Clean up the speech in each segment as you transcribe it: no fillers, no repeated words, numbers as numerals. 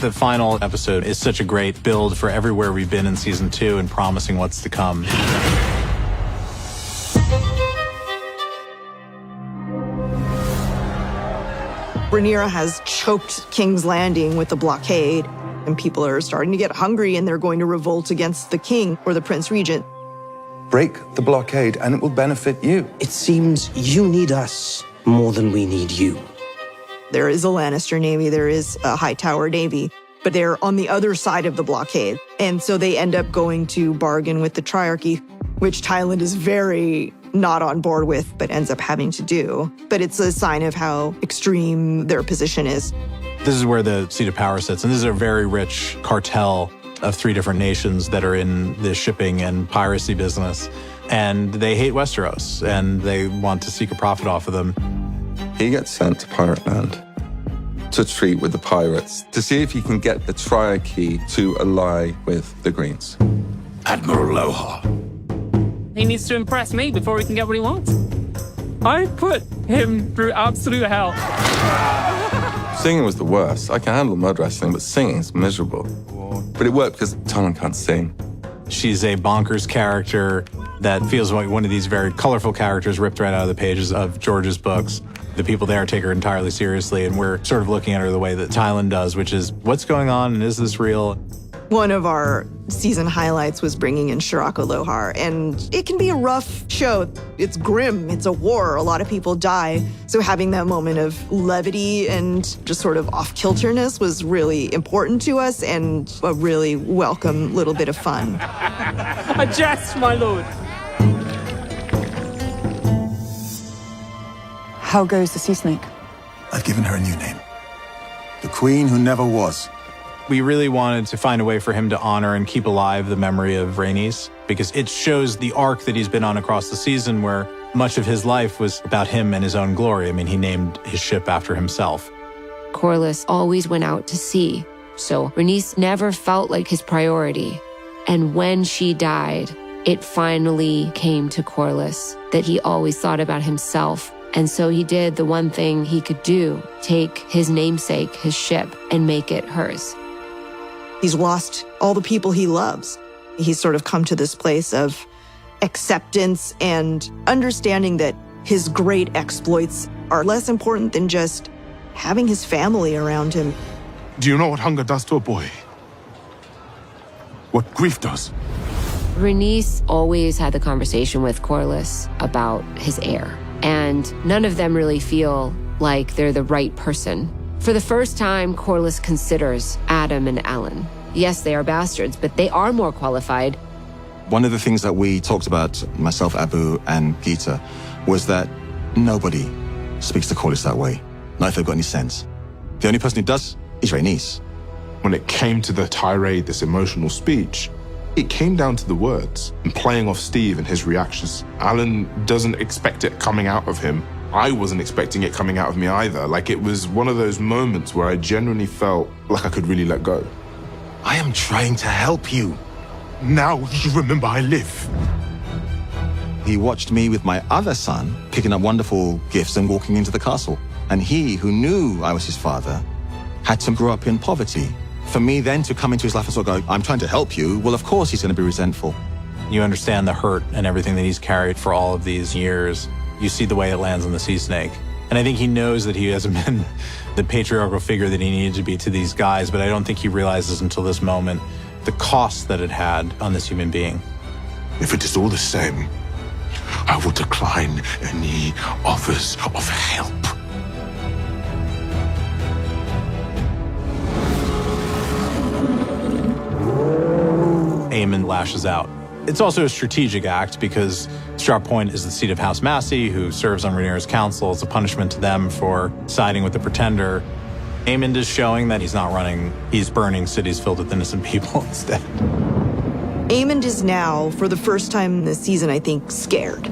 the final episode is such a great build for everywhere we've been in season 2 and promising what's to come. Rhaenyra has choked King's Landing with the blockade, and people are starting to get hungry and they're going to revolt against the king or the Prince Regent. Break the blockade and it will benefit you. It seems you need us more than we need you. There is a Lannister navy, there is a Hightower navy, but they're on the other side of the blockade. And so they end up going to bargain with the Triarchy, which Tyland is very not on board with, but ends up having to do. But it's a sign of how extreme their position is. This is where the seat of power sits, and this is a very rich cartel of 3 different nations that are in the shipping and piracy business. And they hate Westeros, and they want to seek a profit off of them. He gets sent to Pirate Land to treat with the pirates, to see if he can get the Triarchy to ally with the Greens. Admiral Lohar. He needs to impress me before he can get what he wants. I put him through absolute hell. Singing was the worst. I can handle mud wrestling, but singing is miserable. But it worked because Tyland can't sing. She's a bonkers character that feels like one of these very colorful characters ripped right out of the pages of George's books. The people there take her entirely seriously, and we're sort of looking at her the way that Tyland does, which is, what's going on, and is this real? One of our season highlights was bringing in Shirako Lohar, and it can be a rough show. It's grim, it's a war, a lot of people die. So having that moment of levity and just sort of off-kilterness was really important to us and a really welcome little bit of fun. A jest, my lord. How goes the sea snake? I've given her a new name. The Queen Who Never Was. We really wanted to find a way for him to honor and keep alive the memory of Rhaenys, because it shows the arc that he's been on across the season where much of his life was about him and his own glory. I mean, he named his ship after himself. Corlys always went out to sea, so Rhaenys never felt like his priority. And when she died, it finally came to Corlys that he always thought about himself. And so he did the one thing he could do, take his namesake, his ship, and make it hers. He's lost all the people he loves. He's sort of come to this place of acceptance and understanding that his great exploits are less important than just having his family around him. Do you know what hunger does to a boy? What grief does? Rhaenys always had the conversation with Corlys about his heir, and none of them really feel like they're the right person. For the first time, Corlys considers Adam and Alan. Yes, they are bastards, but they are more qualified. One of the things that we talked about, myself, Abu, and Gita, was that nobody speaks to Corlys that way. Not if they've got any sense. The only person who does is Rhaenys. When it came to the tirade, this emotional speech, it came down to the words and playing off Steve and his reactions. Alan doesn't expect it coming out of him. I wasn't expecting it coming out of me either. Like, it was one of those moments where I genuinely felt like I could really let go. I am trying to help you. Now you remember I live. He watched me with my other son picking up wonderful gifts and walking into the castle. And he, who knew I was his father, had to grow up in poverty. For me then to come into his life and sort of go, I'm trying to help you, well, of course he's going to be resentful. You understand the hurt and everything that he's carried for all of these years. You see the way it lands on the sea snake. And I think he knows that he hasn't been the patriarchal figure that he needed to be to these guys, but I don't think he realizes until this moment the cost that it had on this human being. If it is all the same, I will decline any offers of help. Aemon lashes out. It's also a strategic act because Sharp Point is the seat of House Massey, who serves on Rhaenyra's council. It's a punishment to them for siding with the Pretender. Aemond is showing that he's not running, he's burning cities filled with innocent people instead. Aemond is now, for the first time this season, I think, scared.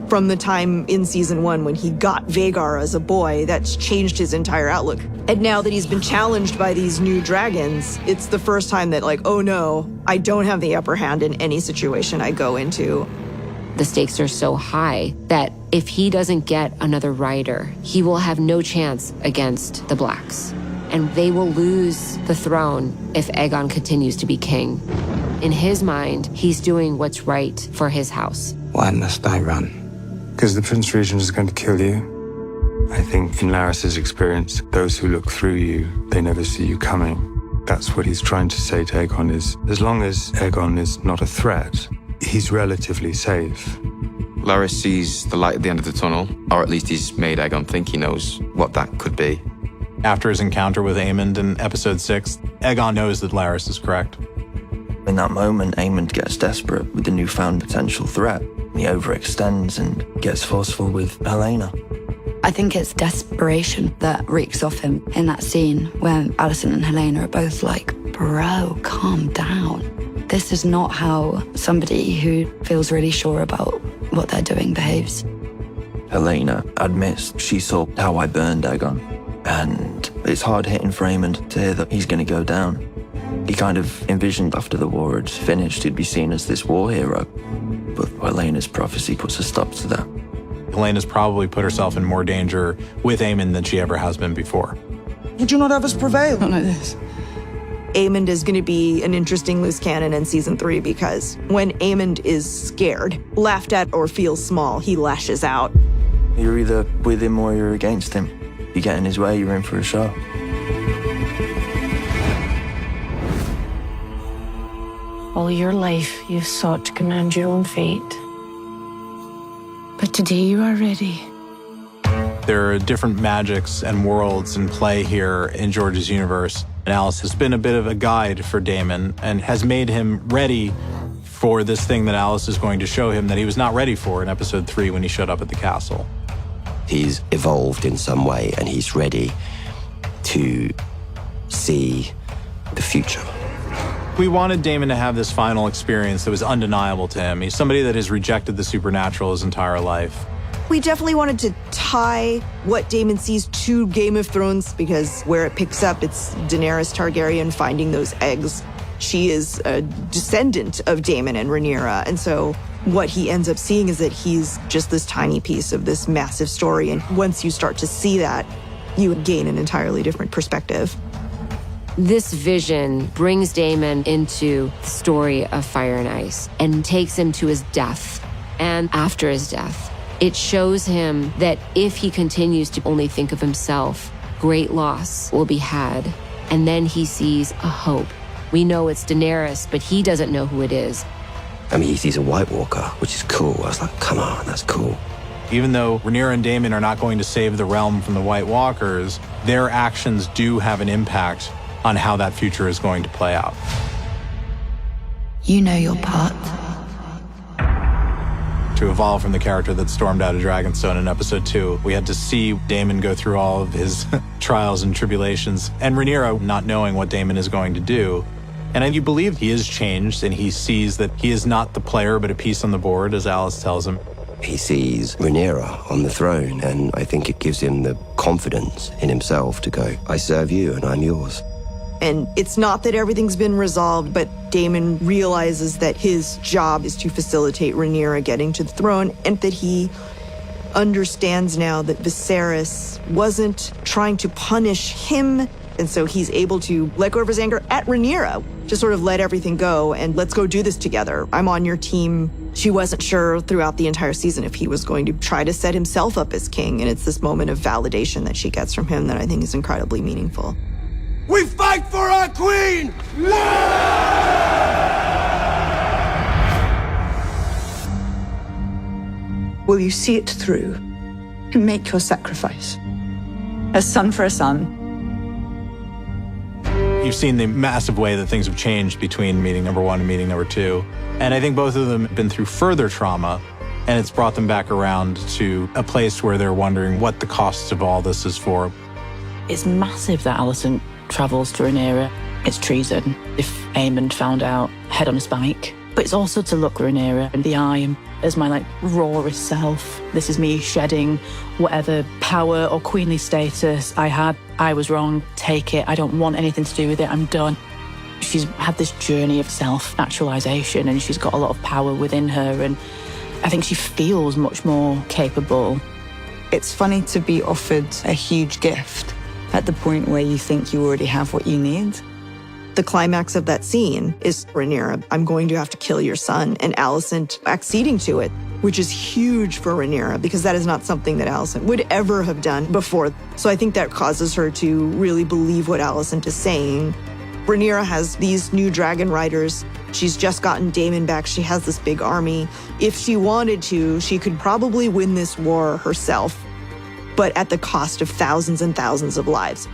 From the time in season 1 when he got Vhagar as a boy, that's changed his entire outlook. And now that he's been challenged by these new dragons, it's the first time that, like, oh no, I don't have the upper hand in any situation I go into. The stakes are so high that if he doesn't get another rider, he will have no chance against the Blacks. and they will lose the throne if Aegon continues to be king. In his mind, he's doing what's right for his house. Why must I run? Because the Prince Regent is going to kill you. I think in Larys's experience, those who look through you, they never see you coming. That's what he's trying to say to Aegon is, as long as Aegon is not a threat, he's relatively safe. Larys sees the light at the end of the tunnel, or at least he's made Aegon think he knows what that could be. After his encounter with Aemond in episode 6, Aegon knows that Larys is correct. In that moment, Aemond gets desperate with the newfound potential threat. He overextends and gets forceful with Helaena. I think it's desperation that reeks off him in that scene where Alicent and Helaena are both like, bro, calm down. This is not how somebody who feels really sure about what they're doing behaves. Helaena admits she saw how I burned Aegon, and it's hard hitting for Aemond to hear that he's going to go down. He kind of envisioned after the war had finished, he'd be seen as this war hero. But Helena's prophecy puts a stop to that. Helena's probably put herself in more danger with Aemond than she ever has been before. Would you not have us prevail? Not like this. Aemond is going to be an interesting loose cannon in season 3 because when Aemond is scared, laughed at, or feels small, he lashes out. You're either with him or you're against him. You get in his way, you're in for a show. All your life you've sought to command your own fate. But today you are ready. There are different magics and worlds in play here in George's universe. And Alicent has been a bit of a guide for Daemon and has made him ready for this thing that Alicent is going to show him that he was not ready for in episode 3 when he showed up at the castle. He's evolved in some way and he's ready to see the future. We wanted Daemon to have this final experience that was undeniable to him. He's somebody that has rejected the supernatural his entire life. We definitely wanted to tie what Daemon sees to Game of Thrones because where it picks up, it's Daenerys Targaryen finding those eggs. She is a descendant of Daemon and Rhaenyra, and so what he ends up seeing is that he's just this tiny piece of this massive story, and once you start to see that, you gain an entirely different perspective. This vision brings Daemon into the story of Fire and Ice and takes him to his death. And after his death, it shows him that if he continues to only think of himself, great loss will be had. And then he sees a hope. We know it's Daenerys, but he doesn't know who it is. I mean, he sees a White Walker, which is cool. I was like, come on, that's cool. Even though Rhaenyra and Daemon are not going to save the realm from the White Walkers, their actions do have an impact on how that future is going to play out. You know your part. To evolve from the character that stormed out of Dragonstone in episode 2, we had to see Daemon go through all of his trials and tribulations, and Rhaenyra not knowing what Daemon is going to do. And you believe he is changed, and he sees that he is not the player, but a piece on the board, as Alice tells him. He sees Rhaenyra on the throne, and I think it gives him the confidence in himself to go, I serve you and I'm yours. And it's not that everything's been resolved, but Daemon realizes that his job is to facilitate Rhaenyra getting to the throne, and that he understands now that Viserys wasn't trying to punish him, and so he's able to let go of his anger at Rhaenyra, just sort of let everything go, and let's go do this together. I'm on your team. She wasn't sure throughout the entire season if he was going to try to set himself up as king, and it's this moment of validation that she gets from him that I think is incredibly meaningful. We fight for our queen! Will you see it through and make your sacrifice? A son for a son. You've seen the massive way that things have changed between meeting number 1 and meeting number 2. And I think both of them have been through further trauma, and it's brought them back around to a place where they're wondering what the cost of all this is for. It's massive that Alicent travels to Rhaenyra. It's treason if Aemond found out, head on a spike. But it's also to look Rhaenyra in the eye as my rawest self. This is me shedding whatever power or queenly status I had. I was wrong, take it. I don't want anything to do with it, I'm done. She's had this journey of self-actualization and she's got a lot of power within her, and I think she feels much more capable. It's funny to be offered a huge gift at the point where you think you already have what you need. The climax of that scene is Rhaenyra, I'm going to have to kill your son, and Alicent acceding to it, which is huge for Rhaenyra because that is not something that Alicent would ever have done before. So I think that causes her to really believe what Alicent is saying. Rhaenyra has these new dragon riders. She's just gotten Daemon back. She has this big army. If she wanted to, she could probably win this war herself, but at the cost of thousands and thousands of lives.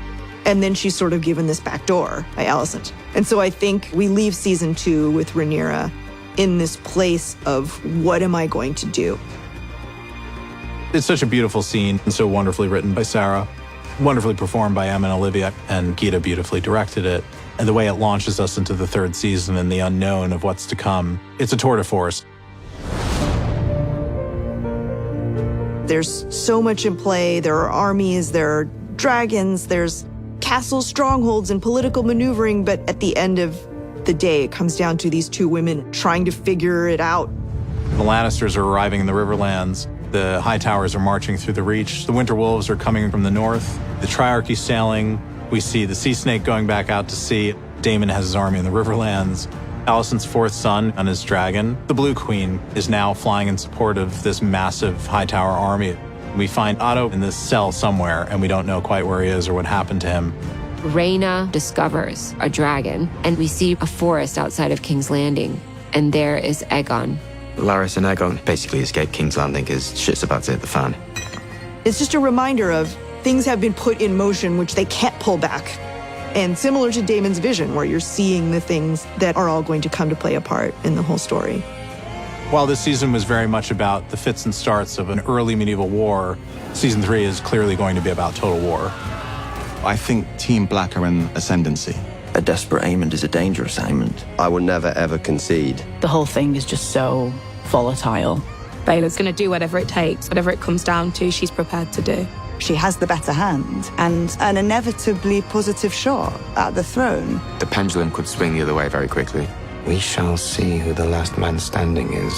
And then she's sort of given this back door by Alicent. And so I think we leave season 2 with Rhaenyra in this place of what am I going to do? It's such a beautiful scene and so wonderfully written by Sarah, wonderfully performed by Em and Olivia, and Gita beautifully directed it. And the way it launches us into the 3rd season and the unknown of what's to come, it's a tour de force. There's so much in play. There are armies, there are dragons, there's castle strongholds and political maneuvering, but at the end of the day, it comes down to these 2 women trying to figure it out. The Lannisters are arriving in the Riverlands. The Hightowers are marching through the Reach. The Winter Wolves are coming from the north. The Triarchy sailing. We see the Sea Snake going back out to sea. Daemon has his army in the Riverlands. Alicent's 4th son on his dragon. The Blue Queen is now flying in support of this massive Hightower army. We find Otto in this cell somewhere, and we don't know quite where he is or what happened to him. Rhaena discovers a dragon, and we see a forest outside of King's Landing, and there is Aegon. Larys and Aegon basically escaped King's Landing because shit's about to hit the fan. It's just a reminder of things have been put in motion which they can't pull back. And similar to Daemon's vision, where you're seeing the things that are all going to come to play a part in the whole story. While this season was very much about the fits and starts of an early medieval war, season 3 is clearly going to be about total war. I think Team Black are in ascendancy. A desperate Aemond is a dangerous Aemond. I will never ever concede. The whole thing is just so volatile. Baela's going to do whatever it takes, whatever it comes down to, she's prepared to do. She has the better hand and an inevitably positive shot at the throne. The pendulum could swing the other way very quickly. We shall see who the last man standing is.